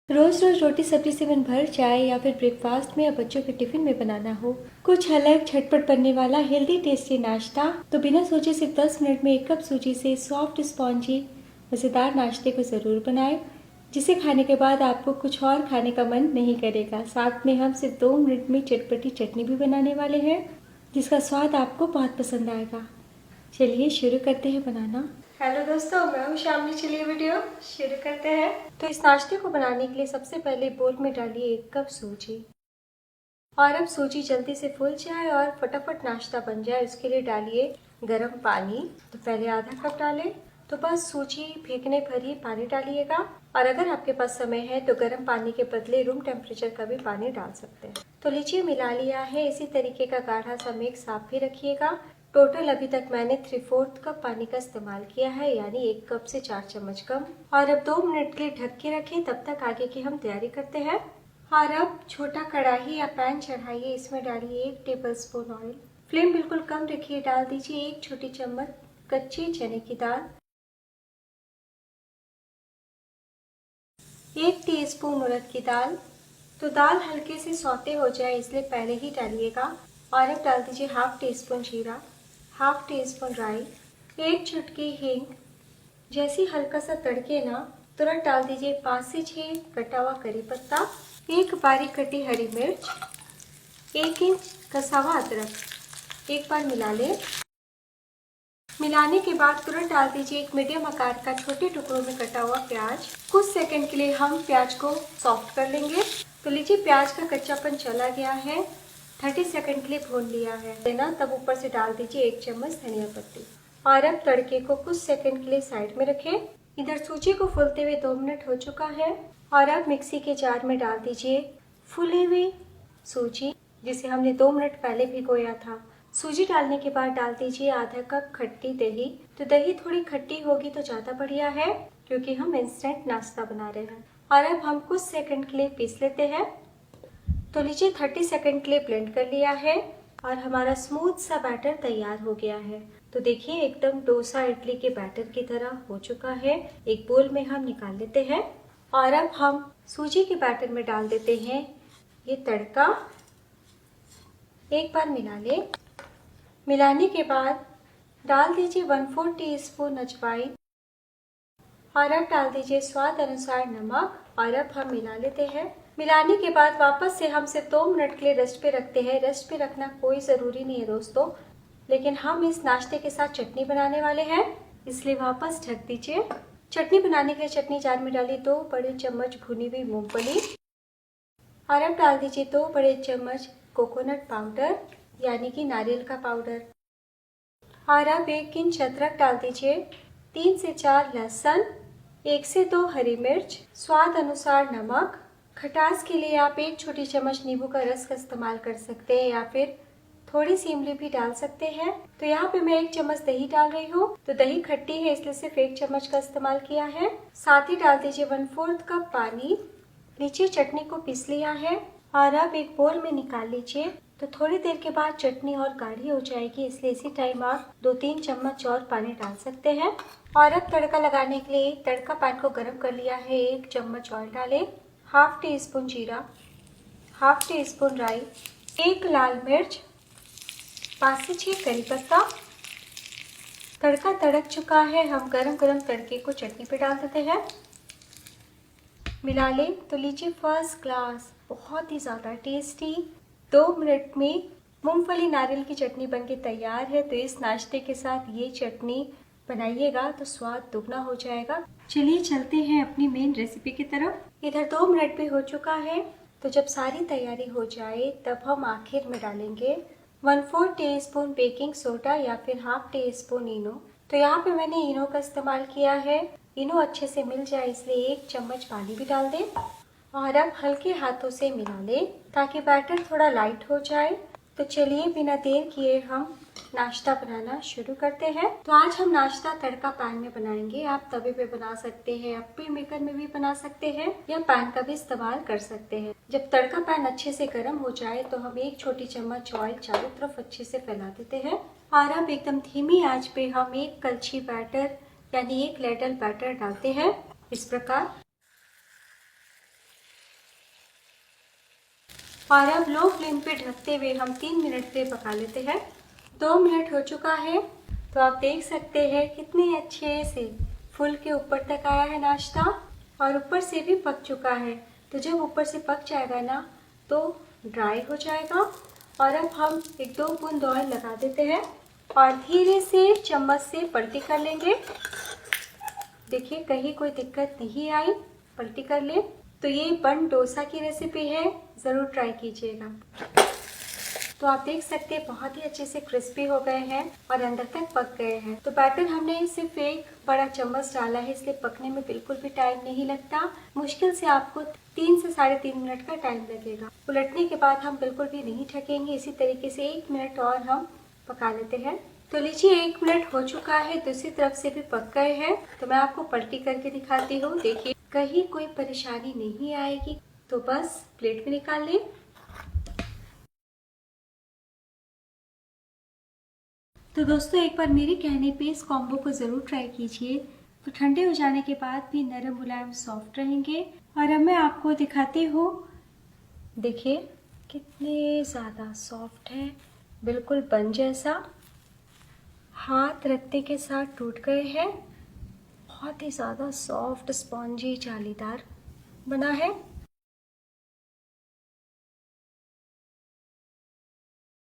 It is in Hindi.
रोज रोज रोटी सब्जी से मन भर जाए या फिर ब्रेकफास्ट में या बच्चों के टिफिन में बनाना हो कुछ अलग झटपट बनने वाला हेल्दी टेस्टी नाश्ता, तो बिना सोचे सिर्फ 10 मिनट में 1 कप सूजी से सॉफ्ट स्पॉन्जी मज़ेदार नाश्ते को ज़रूर बनाएं, जिसे खाने के बाद आपको कुछ और खाने का मन नहीं करेगा। साथ में हम सिर्फ 2 मिनट में चटपटी चटनी भी बनाने वाले हैं, जिसका स्वाद आपको बहुत पसंद आएगा। चलिए शुरू करते हैं बनाना। हेलो दोस्तों, मैं हूँ शामली। चलिए वीडियो शुरू करते हैं। तो इस नाश्ते को बनाने के लिए सबसे पहले बोल में डालिए 1 कप सूजी। और अब सूजी जल्दी से फूल जाए और फटाफट नाश्ता बन जाए, उसके लिए डालिए गर्म पानी। तो पहले आधा कप डालें, तो बस सूजी फेंकने भर ही पानी डालिएगा। और अगर आपके पास समय है तो गर्म पानी के बदले रूम टेम्परेचर का भी पानी डाल सकते हैं। तो लीजिए मिला लिया है। इसी तरीके का गाढ़ा सा मिक्स आप भी रखिएगा। टोटल अभी तक मैंने 3/4 कप पानी का इस्तेमाल किया है, यानी 1 कप से 4 चम्मच कम। और अब 2 मिनट के लिए ढक के रखें, तब तक आगे की हम तैयारी करते हैं। और अब छोटा कढ़ाई या पैन चढ़ाइए, इसमें डालिए 1 टेबलस्पून ऑयल। फ्लेम बिल्कुल कम रखिए। डाल दीजिए 1 छोटी चम्मच कच्चे चने की दाल, 1 टीस्पून उड़द की दाल। तो दाल हल्के से सौते हो जाए इसलिए पहले ही डालिएगा। और अब डाल दीजिए 1/2 टीस्पून जीरा, 1/2 टीस्पून राई, 1 चुटकी हींग। जैसे हल्का सा तड़के ना, तुरंत डाल दीजिए 5 से 6 कटा हुआ करी पत्ता, 1 बारीक कटी हरी मिर्च, 1 इंच कसा हुआ अदरक। एक बार मिला लें। मिलाने के बाद तुरंत डाल दीजिए 1 मीडियम आकार का छोटे टुकड़ों में कटा हुआ प्याज। कुछ सेकंड के लिए हम प्याज को सॉफ्ट कर लेंगे। तो लीजिए प्याज का कच्चापन चला गया है। 30 सेकंड के लिए भून लिया है ना, तब ऊपर से डाल दीजिए 1 चम्मच धनिया पत्ती। और अब तड़के को कुछ सेकंड के लिए साइड में रखें। इधर सूजी को फूलते हुए 2 मिनट हो चुका है। और अब मिक्सी के जार में डाल दीजिए फूली हुई सूजी, जिसे हमने 2 मिनट पहले भिगोया था। सूजी डालने के बाद डाल दीजिए आधा कप खट्टी दही। तो दही थोड़ी खट्टी होगी तो ज़्यादा बढ़िया है, क्योंकि हम इंस्टेंट नाश्ता बना रहे हैं। और अब हम कुछ सेकंड के लिए पीस लेते हैं। तो लीजिए 30 सेकंड के लिए ब्लेंड कर लिया है और हमारा स्मूथ सा बैटर तैयार हो गया है। तो देखिए एकदम डोसा इडली के बैटर की तरह हो चुका है। एक बोल में हम निकाल लेते हैं। और अब हम सूजी के बैटर में डाल देते हैं ये तड़का। एक बार मिला लें। मिलाने के बाद डाल दीजिए 1/4 टीस्पून अजवाइन। और अब डाल दीजिए स्वाद अनुसार नमक। और अब हम मिला लेते हैं। मिलाने के बाद वापस से हम सिर्फ 2 मिनट के लिए रेस्ट पे रखते हैं। रेस्ट पे रखना कोई ज़रूरी नहीं है दोस्तों, लेकिन हम इस नाश्ते के साथ चटनी बनाने वाले हैं, इसलिए वापस ढक दीजिए। चटनी बनाने के लिए चटनी जार में डालिए 2 बड़े चम्मच भुनी हुई मूंगफली। और अब डाल दीजिए 2 बड़े चम्मच कोकोनट पाउडर, यानी कि नारियल का पाउडर। और अब 1 इंच अदरक डाल दीजिए, 3 से 4 लहसुन, 1 से 2 हरी मिर्च, स्वाद अनुसार नमक। खटास के लिए आप 1 छोटी चम्मच नींबू का रस का इस्तेमाल कर सकते हैं, या फिर थोड़ी सी इमली भी डाल सकते हैं। तो यहाँ पे मैं 1 चम्मच दही डाल रही हूँ। तो दही खट्टी है इसलिए सिर्फ 1 चम्मच का इस्तेमाल किया है। साथ ही डाल दीजिए 1/4 कप पानी। नीचे चटनी को पीस लिया है और अब एक बोल में निकाल लीजिए। तो थोड़ी देर के बाद चटनी और गाढ़ी हो जाएगी, इसलिए इसी टाइम आप 2-3 चम्मच और पानी डाल सकते हैं। और अब तड़का लगाने के लिए तड़का पैन को गर्म कर लिया है। 1 चम्मच ऑयल डालें, 1/2 टीस्पून जीरा, 1/2 टीस्पून राई, 1 लाल मिर्च, 5 से 6 करी पत्ता। तड़का तड़क चुका है। हम गरम गरम तड़के को चटनी पे डाल देते हैं। मिला लें। तो लीजिए फर्स्ट क्लास बहुत ही ज़्यादा टेस्टी 2 मिनट में मूंगफली नारियल की चटनी बनके तैयार है। तो इस नाश्ते के साथ ये चटनी बनाइएगा तो स्वाद दुगना हो जाएगा। चलिए चलते हैं अपनी मेन रेसिपी की तरफ। इधर 2 मिनट भी हो चुका है। तो जब सारी तैयारी हो जाए तब हम आखिर में डालेंगे 1/4 टीस्पून बेकिंग सोडा या फिर 1/2 टीस्पून इनो। तो यहाँ पे मैंने इनो का इस्तेमाल किया है। इनो अच्छे से मिल जाए इसलिए 1 चम्मच पानी भी डाल दें। और अब हल्के हाथों से मिला लें ताकि बैटर थोड़ा लाइट हो जाए। तो चलिए बिना देर किए हम नाश्ता बनाना शुरू करते हैं। तो आज हम नाश्ता तड़का पैन में बनाएंगे। आप तवे पे बना सकते हैं, अप्पे मेकर में भी बना सकते हैं, या पैन का भी इस्तेमाल कर सकते हैं। जब तड़का पैन अच्छे से गर्म हो जाए तो हम 1 छोटी चम्मच ऑयल चारों तरफ अच्छे से फैला देते हैं। और अब एकदम धीमी आंच पे हम 1 कलछी बैटर यानी 1 लेडल बैटर डालते हैं। इस प्रकार और अब लो फ्लेम पे ढकते हुए हम 3 मिनट के लिए पका लेते हैं। 2 मिनट हो चुका है, तो आप देख सकते हैं कितने अच्छे से फुल के ऊपर तक आया है नाश्ता और ऊपर से भी पक चुका है। तो जब ऊपर से पक जाएगा ना तो ड्राई हो जाएगा। और अब हम 1-2 बूंद ऑयल लगा देते हैं और धीरे से चम्मच से पलटी कर लेंगे। देखिए कहीं कोई दिक्कत नहीं आई, पलटी कर ले। तो ये बन डोसा की रेसिपी है, ज़रूर ट्राई कीजिएगा। तो आप देख सकते हैं बहुत ही अच्छे से क्रिस्पी हो गए हैं और अंदर तक पक गए हैं। तो बैटर हमने सिर्फ एक बड़ा चम्मच डाला है, इसलिए पकने में बिल्कुल भी टाइम नहीं लगता। मुश्किल से आपको 3 से 3.5 मिनट का टाइम लगेगा। उलटने के बाद हम बिल्कुल भी नहीं ढकेंगे, इसी तरीके से 1 मिनट और हम पका लेते हैं। तो लीजिए 1 मिनट हो चुका है, दूसरी तरफ से भी पक गए हैं। तो मैं आपको पलटी करके दिखाती हूँ। देखिए कहीं कोई परेशानी नहीं आएगी। तो बस प्लेट में निकाल लें। तो दोस्तों एक बार मेरे कहने पे इस कॉम्बो को ज़रूर ट्राई कीजिए। तो ठंडे हो जाने के बाद भी नरम मुलायम सॉफ्ट रहेंगे। और अब मैं आपको दिखाती हूँ, देखिए कितने ज़्यादा सॉफ्ट है, बिल्कुल बन जैसा। हाथ रखते के साथ टूट गए हैं। बहुत ही ज़्यादा सॉफ्ट स्पॉन्जी जालीदार बना है।